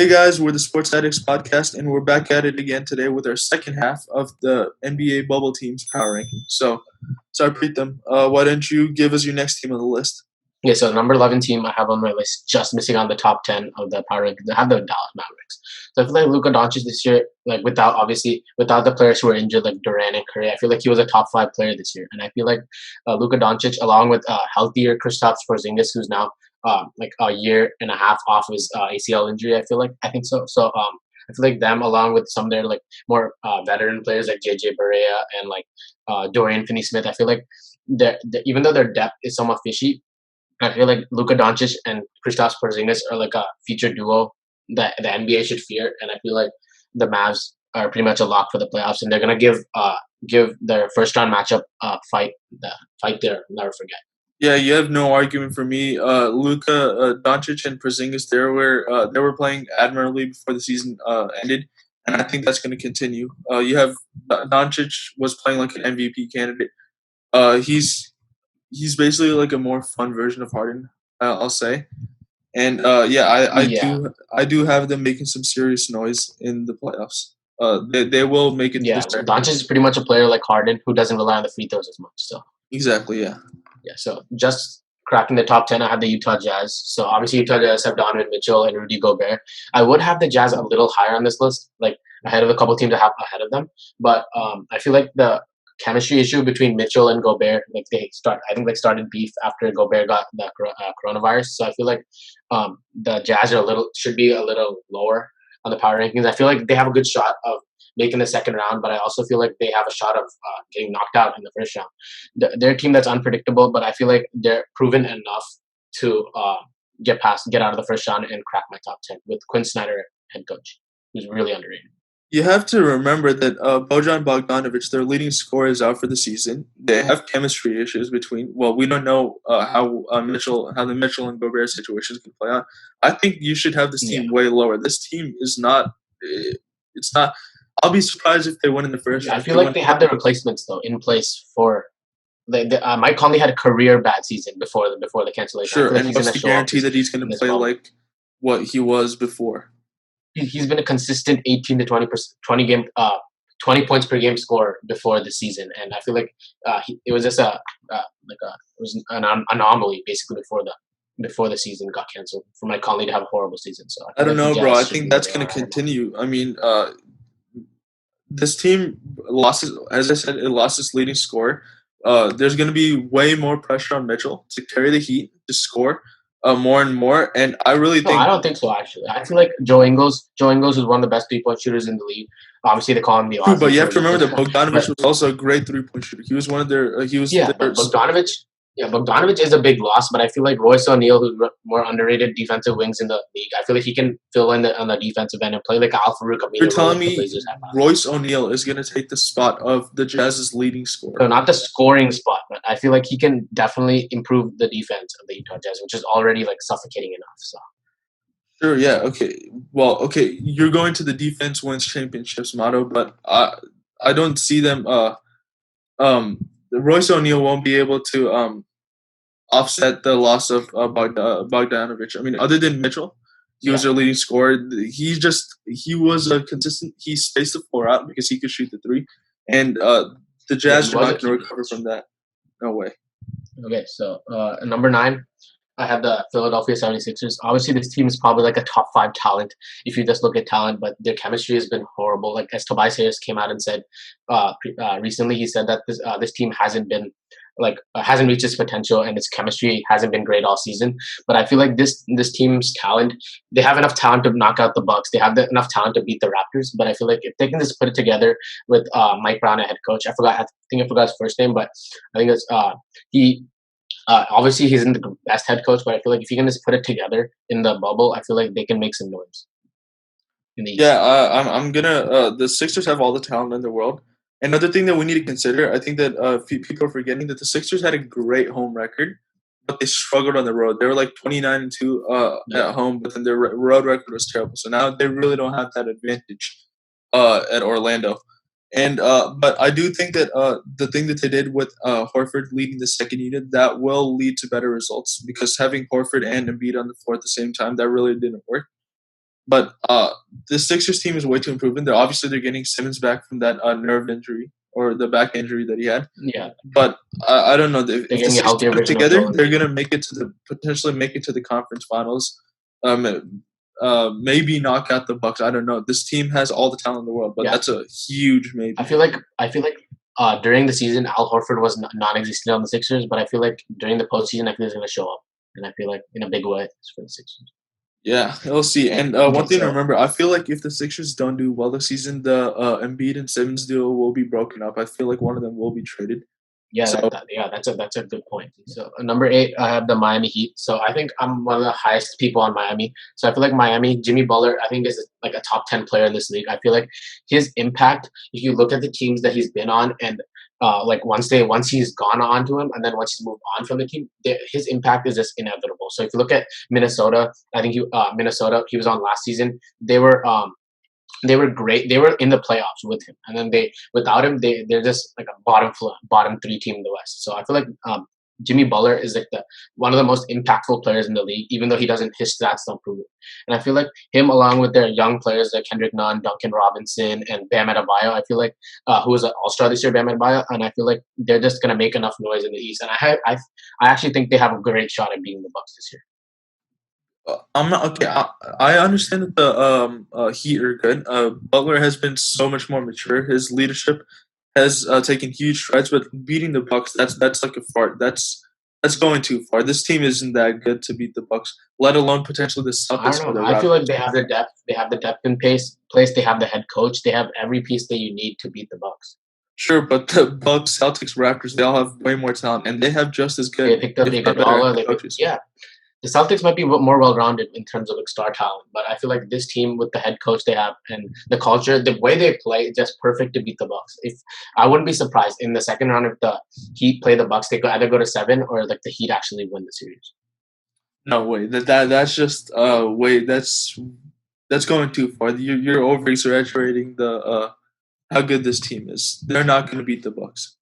Hey guys, we're the Sports Addicts podcast, and we're back at it again today with our second half of the NBA bubble teams power ranking. So, Preetham, why don't you give us your next team on the list? Yeah, so number 11 team I have on my list, just missing on the top 10 of the power rankings. I have the Dallas Mavericks. So I feel like Luka Doncic this year, like without the players who were injured, like Durant and Curry, I feel like he was a top 5 player this year. And I feel like Luka Doncic, along with healthier Kristaps Porzingis, who's now like a year and a half off his ACL injury, I think so. So I feel like them, along with some of their like more veteran players like JJ Barea and like Dorian Finney-Smith, I feel like even though their depth is somewhat fishy, I feel like Luka Doncic and Kristaps Porzingis are like a feature duo that the NBA should fear, and I feel like the Mavs are pretty much a lock for the playoffs, and they're gonna give their first round matchup fight there. Never forget. Yeah, you have no argument for me. Luka Doncic and Porzingis, they were playing admirably before the season ended, and I think that's going to continue. You have Doncic was playing like an MVP candidate. He's basically like a more fun version of Harden, I'll say. And I do have them making some serious noise in the playoffs. They will make it. Yeah, Doncic is pretty much a player like Harden who doesn't rely on the free throws as much. So exactly, yeah. Yeah, so just cracking the top 10, I have the Utah Jazz. So obviously Utah Jazz have Donovan Mitchell and Rudy Gobert. I would have the Jazz a little higher on this list, like ahead of a couple teams I have ahead of them. But I feel like the chemistry issue between Mitchell and Gobert, like started beef after Gobert got the coronavirus. So I feel like the Jazz should be a little lower on the power rankings. I feel like they have a good shot of making the second round, but I also feel like they have a shot of getting knocked out in the first round. They're a team that's unpredictable, but I feel like they're proven enough to get out of the first round and crack my top 10 with Quinn Snyder, head coach, who's really underrated. You have to remember that Bojan Bogdanovic, their leading scorer, is out for the season. They have chemistry issues between. Well, we don't know how the Mitchell and Gobert situations can play out. I think you should have this team way lower. This team is not. It's not. I'll be surprised if they win in the first round. I feel like they have the replacements though in place for. Mike Conley had a career bad season before the cancellation. Sure, and what's the guarantee that he's going to play like what he was before? He's been a consistent 18 to 20 points per game scorer before the season, and I feel like it was just it was an anomaly basically before the season got canceled for Mike Conley to have a horrible season. So I don't know, bro. I think that's going to continue. I mean, this team lost, as I said, it lost its leading scorer. There's going to be way more pressure on Mitchell to carry the heat, to score more and more. And I really think... I don't think so, actually. I feel like Joe Ingles is one of the best three-point shooters in the league. Obviously, they call him the Austin. But you have to remember that Bogdanovic was also a great three-point shooter. He was one of their... Bogdanovic is a big loss, but I feel like Royce O'Neal, who's more underrated defensive wings in the league, I feel like he can fill in on the defensive end and play like Al Farouk. You're telling me Royce O'Neal is going to take the spot of the Jazz's leading scorer? No, not the scoring spot, but I feel like he can definitely improve the defense of the Utah Jazz, which is already like suffocating enough. So. Sure, yeah, okay. Well, okay, you're going to the defense wins championships motto, but I don't see them. Royce O'Neal won't be able to offset the loss of Bogdanovic. I mean, other than Mitchell, he was their leading scorer. He was a consistent. He spaced the floor out because he could shoot the three, and the Jazz are not going to recover from that. No way. Okay, so number 9. I have the Philadelphia 76ers. Obviously, this team is probably like a top 5 talent if you just look at talent, but their chemistry has been horrible. Like as Tobias Harris came out and said recently, he said that this team hasn't reached its potential and its chemistry hasn't been great all season. But I feel like this team's talent, they have enough talent to knock out the Bucks. They have enough talent to beat the Raptors. But I feel like if they can just put it together with Mike Brown, a head coach, I think I forgot his first name, but I think it's he. Obviously, he isn't the best head coach, but I feel like if you can just put it together in the bubble, I feel like they can make some noise. I'm gonna. The Sixers have all the talent in the world. Another thing that we need to consider, I think that people are forgetting that the Sixers had a great home record, but they struggled on the road. They were like 29-2 at home, but then their road record was terrible. So now they really don't have that advantage at Orlando. And but I do think that the thing that they did with Horford leading the second unit, that will lead to better results, because having Horford and Embiid on the floor at the same time, that really didn't work. But the Sixers team is way too improving. They're getting Simmons back from that nerve injury or the back injury that he had. Yeah, But I don't know if they're the getting a Sixers healthier put it version of together, Joel they're Embiid. gonna potentially make it to the conference finals. Maybe knock out the Bucks. I don't know. This team has all the talent in the world, but Yeah, that's a huge maybe. I feel like during the season, Al Horford was non-existent on the Sixers, but I feel like during the postseason, I feel he's going to show up, and I feel like in a big way for the Sixers. Yeah, we'll see. And one thing to remember, I feel like if the Sixers don't do well this season, the Embiid and Simmons deal will be broken up. I feel like one of them will be traded. Yeah, So that's a good point. So number 8, I have the Miami Heat. So I think I'm one of the highest people on Miami. So I feel like Miami, Jimmy Butler, I think is like a top 10 player in this league. I feel like his impact, if you look at the teams that he's been on, and like once he's gone on to him, and then once he's moved on from the team, his impact is just inevitable. So if you look at Minnesota, I think Minnesota, he was on last season. They were great. They were in the playoffs with him, and then without him, they're just like a bottom 3 team in the West. So I feel like Jimmy Butler is like one of the most impactful players in the league, even though his stats don't prove it. And I feel like him, along with their young players like Kendrick Nunn, Duncan Robinson, and Bam Adebayo, I feel like who was an All-Star this year, Bam Adebayo, and I feel like they're just gonna make enough noise in the East. And I actually think they have a great shot at beating the Bucks this year. I'm not okay. I understand that the Heat are good. Butler has been so much more mature. His leadership has taken huge strides, but beating the Bucks, that's like a fart. That's going too far. This team isn't that good to beat the Bucks, let alone potentially the I Celtics or don't the know. I feel like Raptors. they have the depth. They have the depth in place. They have the head coach. They have every piece that you need to beat the Bucks. Sure, but the Bucks, Celtics, Raptors, they all have way more talent, and they have just as They good, picked up if not better, head coaches. yeah. The Celtics might be more well-rounded in terms of like star talent, but I feel like this team with the head coach they have and the culture, the way they play, is just perfect to beat the Bucks. If I wouldn't be surprised in the second round if the Heat play the Bucks, they could either go to 7 or like the Heat actually win the series. No way. That's just way that's going too far. You're over exaggerating the how good this team is. They're not going to beat the Bucks.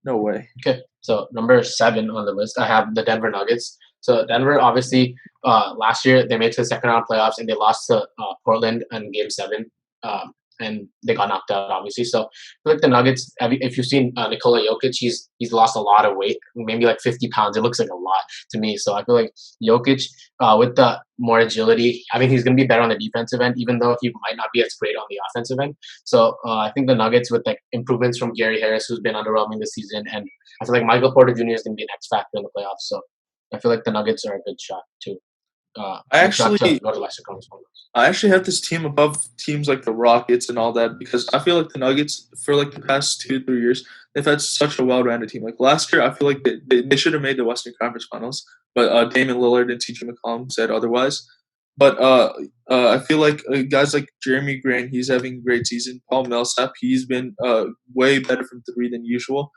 No way. Okay, so number 7 on the list, I have the Denver Nuggets. So Denver, obviously, last year they made it to the second round playoffs and they lost to Portland in Game 7, and they got knocked out, obviously. So I feel like the Nuggets, if you've seen Nikola Jokic, he's lost a lot of weight, maybe like 50 pounds. It looks like a lot to me. So I feel like Jokic, with the more agility, I mean, he's going to be better on the defensive end, even though he might not be as great on the offensive end. So I think the Nuggets, with like improvements from Gary Harris, who's been underwhelming this season, and I feel like Michael Porter Jr. is going to be an X factor in the playoffs. So I feel like the Nuggets are a good shot to I go to actually Western Conference Finals. I actually have this team above teams like the Rockets and all that because I feel like the Nuggets for like the past 2-3 years they've had such a well-rounded team. Like last year, I feel like they should have made the Western Conference Finals, but Damian Lillard and T.J. McCollum said otherwise. But I feel like guys like Jeremy Grant, he's having a great season. Paul Millsap, he's been way better from 3 than usual.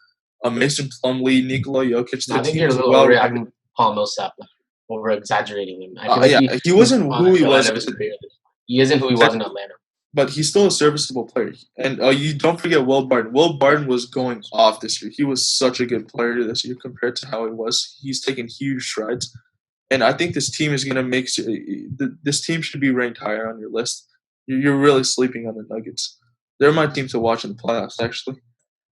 Mason Plumlee, Nikola Jokic, I the think team you're a is little well-rounded. overreacting Paul Millsap, over exaggerating him. I feel like Yeah, he wasn't who he was. He isn't who he was in Atlanta. But he's still a serviceable player. And you don't forget Will Barton. Will Barton was going off this year. He was such a good player this year compared to how he was. He's taken huge strides. And I think this team is going to make – this team should be ranked higher on your list. You're really sleeping on the Nuggets. They're my team to watch in the playoffs, actually.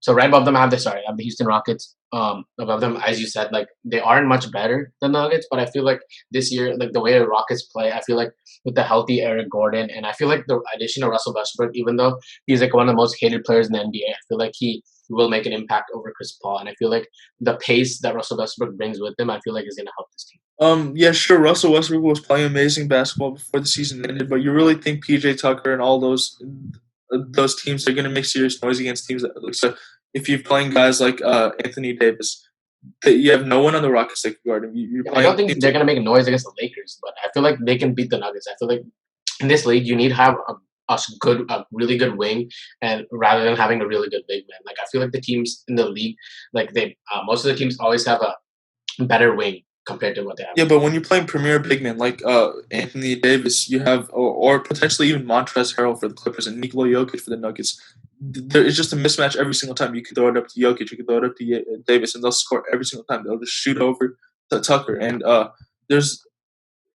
So right above them, I have the Houston Rockets. Above them, as you said, like they aren't much better than the Nuggets, but I feel like this year, like the way the Rockets play, I feel like with the healthy Eric Gordon, and I feel like the addition of Russell Westbrook, even though he's like one of the most hated players in the NBA, I feel like he will make an impact over Chris Paul, and I feel like the pace that Russell Westbrook brings with him, I feel like is going to help this team. Yeah, sure. Russell Westbrook was playing amazing basketball before the season ended, but you really think PJ Tucker and all those teams are going to make serious noise against teams that look so? If you're playing guys like Anthony Davis, you have no one on the Rockets that can guard him. I don't think they're going to make noise against the Lakers, but I feel like they can beat the Nuggets. I feel like in this league, you need to have a really good wing, and rather than having a really good big man. Like I feel like the teams in the league, like most of the teams always have a better wing compared to what they have. Yeah, but when you're playing premier big men like Anthony Davis, you have or potentially even Montrezl Harrell for the Clippers and Nikola Jokic for the Nuggets. There is just a mismatch every single time. You can throw it up to Jokic, you can throw it up to Davis, and they'll score every single time. They'll just shoot over to Tucker. And there's,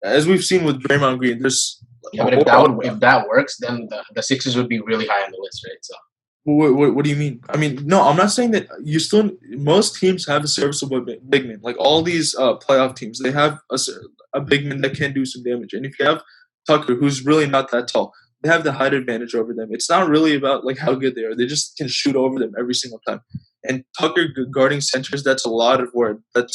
as we've seen with Draymond Green, there's Yeah, but if that works, then the Sixers would be really high on the list, right? So. What do you mean? I mean, no, I'm not saying that most teams have a serviceable big man. Like all these playoff teams, they have a big man that can do some damage. And if you have Tucker, who's really not that tall, they have the height advantage over them. It's not really about like how good they are. They just can shoot over them every single time. And Tucker guarding centers, that's a lot of work. It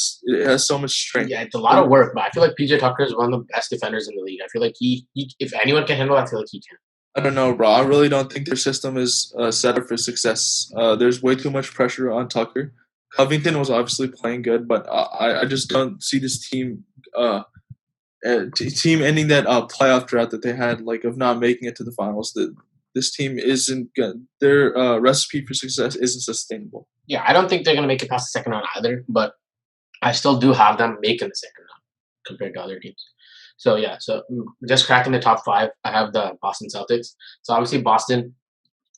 has so much strength. Yeah, it's a lot of work, but I feel like PJ Tucker is one of the best defenders in the league. I feel like he if anyone can handle it, I feel like he can. I don't know, bro. I really don't think their system is set up for success. There's way too much pressure on Tucker. Covington was obviously playing good, but I just don't see this team ending that playoff drought that they had, like of not making it to the finals. This team isn't good. Their recipe for success isn't sustainable. Yeah, I don't think they're gonna make it past the second round either, but I still do have them making the second round compared to other teams. So yeah, just cracking the top 5, I have the Boston Celtics. So obviously Boston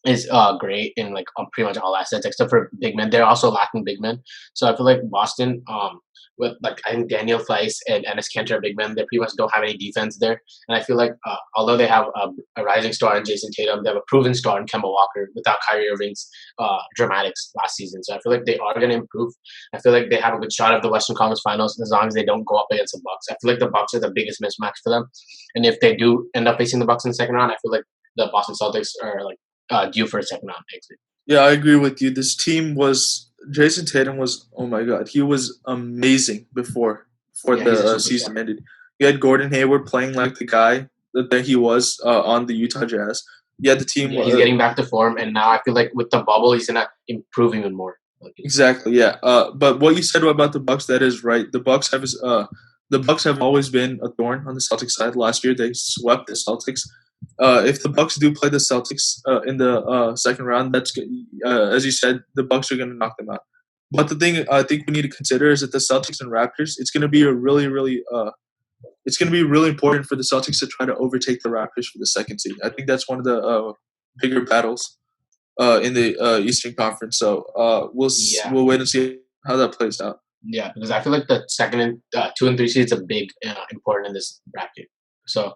is great in like on pretty much all assets except for big men. They're also lacking big men. So I feel like Boston, with like I think Daniel Theis and Enes Kanter are big men. They pretty much don't have any defense there. And I feel like although they have a rising star in Jason Tatum, they have a proven star in Kemba Walker without Kyrie Irving's dramatics last season. So I feel like they are going to improve. I feel like they have a good shot of the Western Conference Finals as long as they don't go up against the Bucks. I feel like the Bucks are the biggest mismatch for them. And if they do end up facing the Bucks in the second round, I feel like the Boston Celtics are like due for a second round exit. Yeah, I agree with you. This team Jason Tatum was, oh my God, he was amazing before the season ended. You had Gordon Hayward playing like the guy that he was on the Utah Jazz. Yeah, the team. Yeah, he's getting back to form, and now I feel like with the bubble, he's gonna improve even more. Exactly. Yeah. But what you said about the Bucks, that is right. The Bucks have always been a thorn on the Celtics side. Last year, they swept the Celtics. If the Bucks do play the Celtics in the second round, that's good. As you said, the Bucks are going to knock them out. But the thing I think we need to consider is that the Celtics and Raptors, it's going to be it's going to be really important for the Celtics to try to overtake the Raptors for the second seed. I think that's one of the bigger battles in the Eastern Conference. So we'll wait and see how that plays out. Yeah, because I feel like the second and 2 and 3 seeds are big, important in this bracket. So.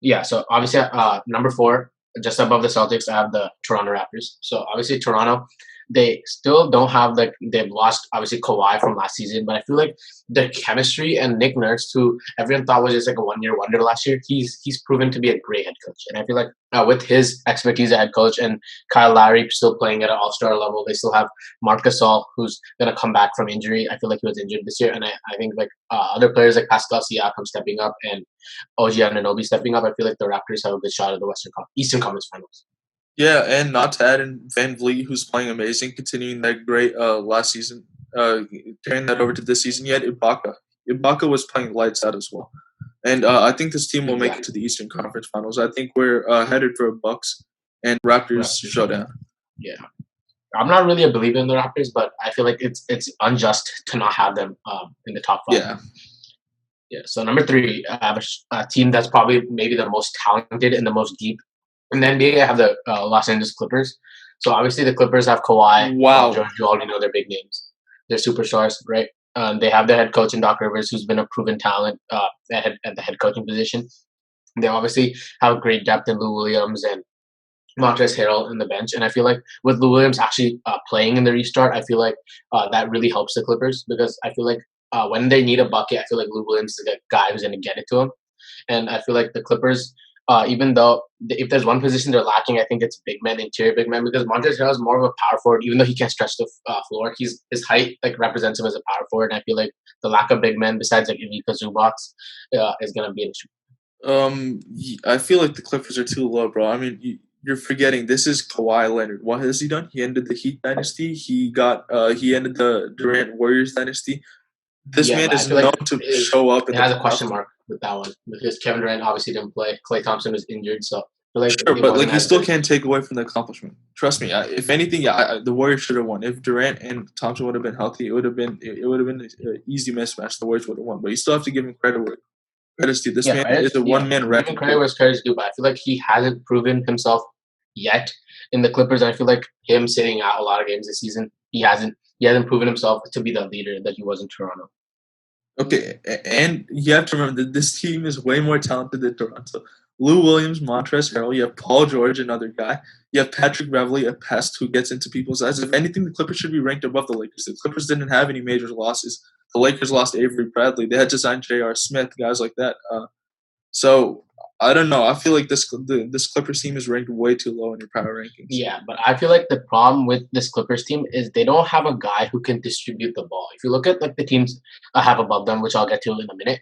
Yeah, so obviously number 4, just above the Celtics, I have the Toronto Raptors. So obviously Toronto, they still don't have they've lost obviously Kawhi from last season, but I feel like their chemistry and Nick Nurse, who everyone thought was just like a one-year wonder last year, he's proven to be a great head coach. And I feel like with his expertise as head coach and Kyle Lowry still playing at an all-star level, they still have Marc Gasol, who's going to come back from injury. I feel like he was injured this year. And I think like other players like Pascal Siakam stepping up and OG Anunoby stepping up, I feel like the Raptors have a good shot at the Eastern Conference Finals. Yeah, and not to add in Van Vliet, who's playing amazing, continuing that great last season, carrying that over to this season. Yet Ibaka. Ibaka was playing lights out as well. And I think this team will make it to the Eastern Conference Finals. I think we're headed for a Bucks and Raptors showdown. Yeah. I'm not really a believer in the Raptors, but I feel like it's unjust to not have them in the top 5. Yeah. Yeah. So number 3, I have a team that's probably maybe the most talented and the most deep. And then I have the Los Angeles Clippers. So obviously the Clippers have Kawhi. Wow. You already know their big names. They're superstars, right? They have their head coach in Doc Rivers, who's been a proven talent at the head coaching position. They obviously have great depth in Lou Williams and Montrezl Harrell in the bench. And I feel like with Lou Williams actually playing in the restart, I feel like that really helps the Clippers because I feel like when they need a bucket, I feel like Lou Williams is the guy who's going to get it to them. And I feel like the Clippers, even though if there's one position they're lacking, I think it's big men, interior big men, because Montrezl Harrell is more of a power forward. Even though he can't stretch the floor, his height like represents him as a power forward. And I feel like the lack of big men, besides like Ivica Zubac, is going to be an issue. I feel like the Clippers are too low, bro. I mean, you're forgetting this is Kawhi Leonard. What has he done? He ended the Heat dynasty. He ended the Durant Warriors dynasty. This man is known to show up. It has a question mark with that one because Kevin Durant obviously didn't play. Klay Thompson was injured, so sure, but like you still can't take away from the accomplishment. Trust me. If anything, the Warriors should have won. If Durant and Thompson would have been healthy, it would have been an easy mismatch. The Warriors would have won, but you still have to give him credit where credit's due. This man is a one-man record. Giving credit where credit's due, but I feel like he hasn't proven himself yet in the Clippers. I feel like him sitting out a lot of games this season, he hasn't proven himself to be the leader that he was in Toronto. Okay, and you have to remember that this team is way more talented than Toronto. Lou Williams, Montrezl Harrell. You have Paul George, another guy. You have Patrick Beverley, a pest who gets into people's eyes. If anything, the Clippers should be ranked above the Lakers. The Clippers didn't have any major losses. The Lakers lost Avery Bradley. They had to sign J.R. Smith, guys like that. So I don't know. I feel like this Clippers team is ranked way too low in your power rankings. Yeah, but I feel like the problem with this Clippers team is they don't have a guy who can distribute the ball. If you look at like the teams I have above them, which I'll get to in a minute,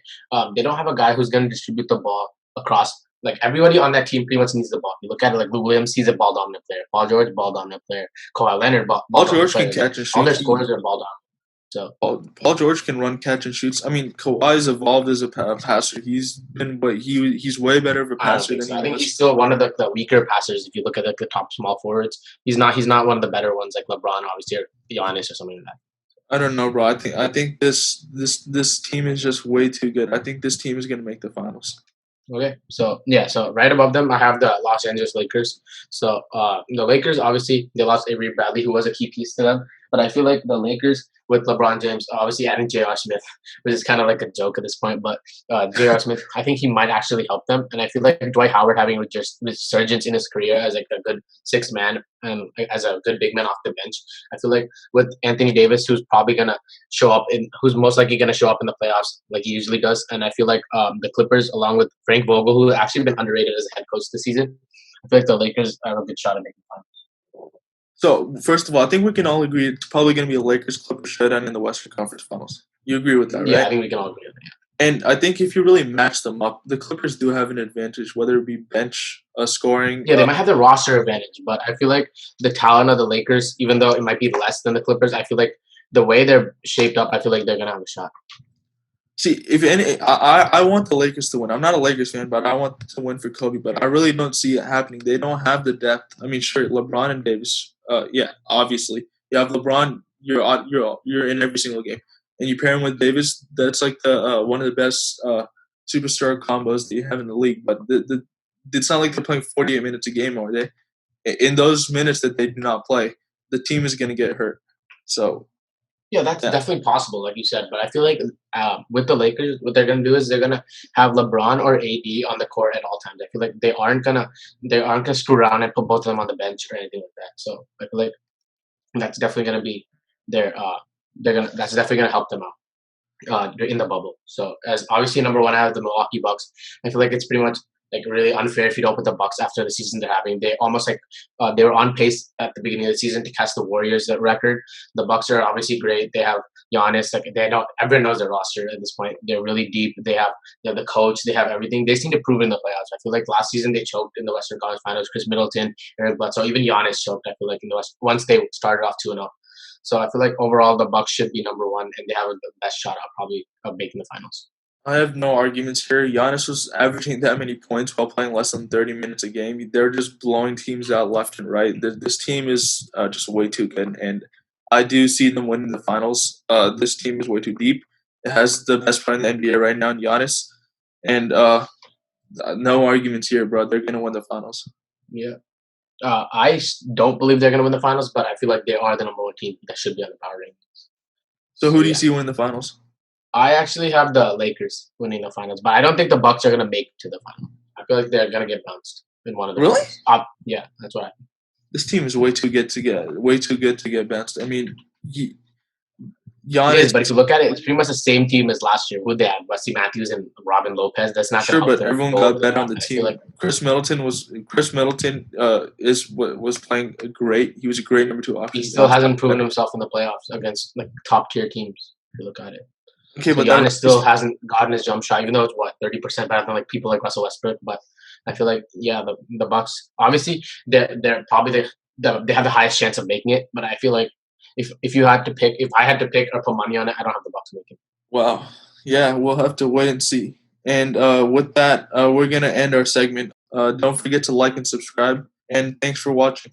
they don't have a guy who's going to distribute the ball across. Like everybody on that team pretty much needs the ball. You look at it like Lou Williams, he's a ball dominant player. Paul George, ball dominant player. Kawhi Leonard, ball George dominant can catch and shoot. All their scorers are ball dominant. So Paul George can run, catch, and shoots. I mean, Kawhi's evolved as a passer. He's way better of a passer than I think he's still one of the weaker passers. If you look at like the top small forwards, he's not one of the better ones like LeBron, obviously, or Giannis or something like that. I don't know, bro. I think this team is just way too good. I think this team is going to make the finals. Okay, so right above them, I have the Los Angeles Lakers. So the Lakers, obviously, they lost Avery Bradley, who was a key piece to them. But I feel like the Lakers, with LeBron James, obviously adding J.R. Smith, which is kind of like a joke at this point. But J.R. Smith, I think he might actually help them. And I feel like Dwight Howard having a resurgence in his career as like a good sixth man and as a good big man off the bench. I feel like with Anthony Davis, who's probably gonna who's most likely gonna show up in the playoffs like he usually does. And I feel like the Clippers, along with Frank Vogel, who actually been underrated as a head coach this season, I feel like the Lakers have a good shot at making the finals. So, first of all, I think we can all agree it's probably going to be a Lakers-Clippers showdown in the Western Conference Finals. You agree with that, right? Yeah, I think we can all agree with that. And I think if you really match them up, the Clippers do have an advantage, whether it be bench scoring. Yeah, they might have the roster advantage, but I feel like the talent of the Lakers, even though it might be less than the Clippers, I feel like the way they're shaped up, I feel like they're going to have a shot. See, I want the Lakers to win. I'm not a Lakers fan, but I want to win for Kobe. But I really don't see it happening. They don't have the depth. I mean, sure, LeBron and Davis. Yeah, obviously, you have LeBron. You're in every single game, and you pair him with Davis. That's like the one of the best superstar combos that you have in the league. But it's not like they're playing 48 minutes a game, are they? In those minutes that they do not play, the team is going to get hurt. So. Yeah, that's definitely possible, like you said. But I feel like with the Lakers, what they're gonna do is they're gonna have LeBron or AD on the court at all times. I feel like they aren't gonna screw around and put both of them on the bench or anything like that. So I feel like that's definitely gonna be that's definitely gonna help them out in the bubble. So as obviously number one, I have the Milwaukee Bucks. I feel like it's pretty much like really unfair if you don't put the Bucks after the season they're having. They almost like they were on pace at the beginning of the season to catch the Warriors record. The Bucks are obviously great. They have Giannis. Like everyone knows their roster at this point. They're really deep. They have the coach. They have everything. They seem to prove in the playoffs. I feel like last season they choked in the Western Conference Finals. Chris Middleton, Eric Bledsoe, even Giannis choked. I feel like in the West once they started off 2-0. So I feel like overall the Bucks should be number one, and they have the best shot of making the finals. I have no arguments here. Giannis was averaging that many points while playing less than 30 minutes a game. They're just blowing teams out left and right. This team is just way too good, and I do see them winning the finals. This team is way too deep. It has the best player in the NBA right now, Giannis, and no arguments here, bro. They're going to win the finals. Yeah. I don't believe they're going to win the finals, but I feel like they are the number one team that should be on the power rankings. So who do you see win the finals? I actually have the Lakers winning the finals, but I don't think the Bucks are going to make to the final. I feel like they're going to get bounced in one of the finals. Yeah, that's what I think. This team is way too good to get bounced. I mean, Giannis. It is, but if you look at it, it's pretty much the same team as last year. Who they had? Wesley Matthews and Robin Lopez. That's not sure, but everyone got better on the team. Like Chris Middleton was playing great. He was a great number 2 option. He still hasn't proven himself in the playoffs against like top tier teams. If you look at it. Okay, so but Giannis still hasn't gotten his jump shot, even though it's 30% better than like people like Russell Westbrook. But I feel like the Bucks obviously they're probably they have the highest chance of making it. But I feel like if I had to pick or put money on it, I don't have the Bucks making it. Wow, yeah, we'll have to wait and see. And with that, we're gonna end our segment. Don't forget to like and subscribe. And thanks for watching.